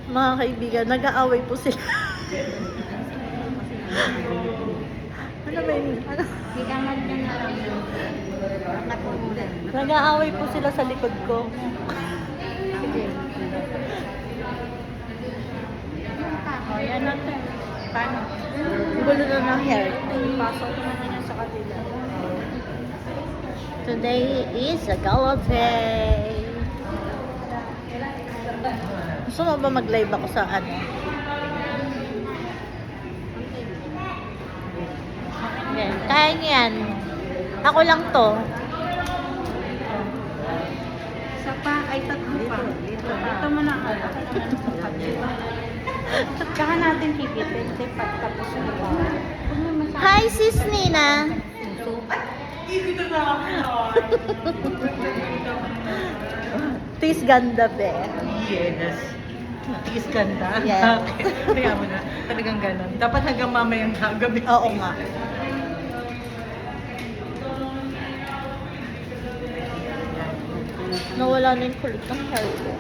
Mga kaibigan, nag-aaway po sila. Ano ba yun? Ano? Ikangan niya na lang. Nakulit. Nag-aaway po sila sa likod ko. Sige. O, yan natin. Paano? Gulo na ng hair. Pasok ko naman yan sa kabila. Today is a gala day. Gusto mo ba mag-live ako sa ano? Yan. Kaya niyo yan. Ako lang to. Isa pa, ay tatlo pa. Ito mo na ako. Tsaka natin higitin. Pagtapos na ba? Hi, sis Nina. Tis ganda, be. Yes. Tis ganda. Yes. Kaya mo na. Talagang ganun. Dapat hanggang mamayang gabi. Oo nga. Nawala na yung kulit ng hair ko.